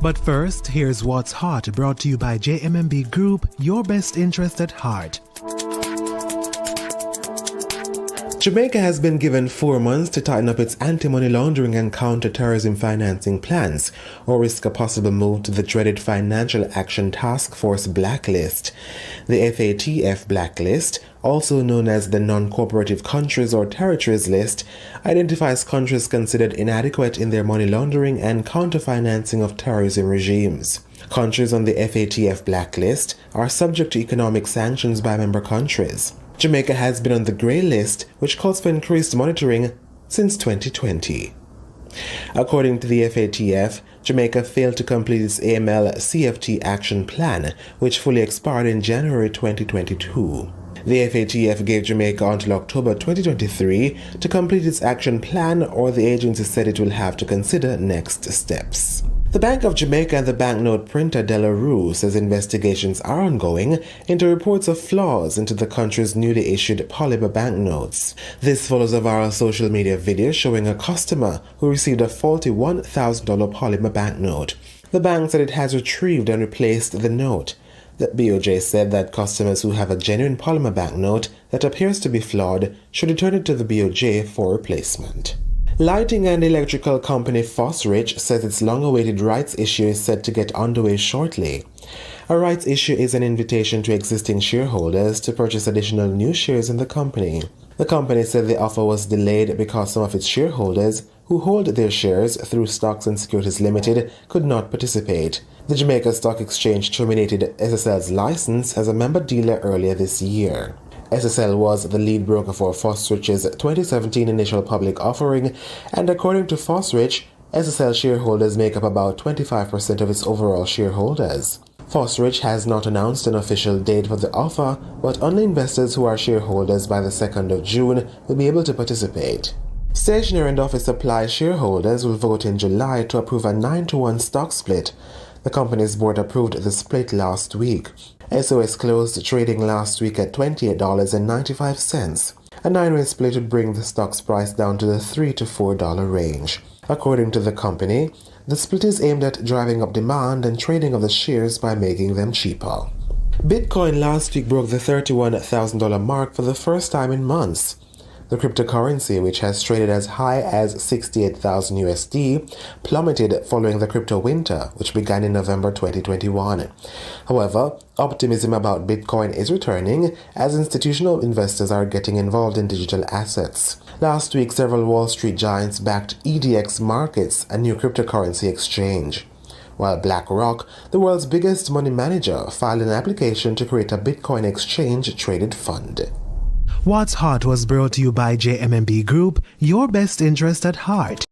But first, here's What's Hot, brought to you by JMMB Group, your best interest at heart. Jamaica has been given 4 months to tighten up its anti-money laundering and counter-terrorism financing plans, or risk a possible move to the dreaded Financial Action Task Force Blacklist. The FATF Blacklist, also known as the Non-Cooperative Countries or Territories List, identifies countries considered inadequate in their money laundering and counter-financing of terrorism regimes. Countries on the FATF Blacklist are subject to economic sanctions by member countries. Jamaica has been on the grey list, which calls for increased monitoring since 2020. According to the FATF, Jamaica failed to complete its AML-CFT action plan, which fully expired in January 2022. The FATF gave Jamaica until October 2023 to complete its action plan, or the agency said it will have to consider next steps. The Bank of Jamaica and the banknote printer De La Rue says investigations are ongoing into reports of flaws into the country's newly issued polymer banknotes. This follows a viral social media video showing a customer who received a faulty $1,000 polymer banknote. The bank said it has retrieved and replaced the note. The BOJ said that customers who have a genuine polymer banknote that appears to be flawed should return it to the BOJ for replacement. Lighting and electrical company FosRich says its long-awaited rights issue is set to get underway shortly. A rights issue is an invitation to existing shareholders to purchase additional new shares in the company. The company said the offer was delayed because some of its shareholders, who hold their shares through Stocks and Securities Limited, could not participate. The Jamaica Stock Exchange terminated SSL's license as a member dealer earlier this year. SSL was the lead broker for FosRich's 2017 initial public offering, and according to FosRich, SSL shareholders make up about 25% of its overall shareholders. FosRich has not announced an official date for the offer, but only investors who are shareholders by the 2nd of June will be able to participate. Stationery and Office Supplies shareholders will vote in July to approve a 9-to-1 stock split. The company's board approved the split last week. SOS closed trading last week at $28.95. A 9-way split would bring the stock's price down to the $3 to $4 range. According to the company, the split is aimed at driving up demand and trading of the shares by making them cheaper. Bitcoin last week broke the $31,000 mark for the first time in months. The cryptocurrency, which has traded as high as 68,000 USD, plummeted following the crypto winter, which began in November 2021. However, optimism about Bitcoin is returning as institutional investors are getting involved in digital assets. Last week, several Wall Street giants backed EDX Markets, a new cryptocurrency exchange, while BlackRock, the world's biggest money manager, filed an application to create a Bitcoin exchange-traded fund. What's Hot was brought to you by JMMB Group, your best interest at heart.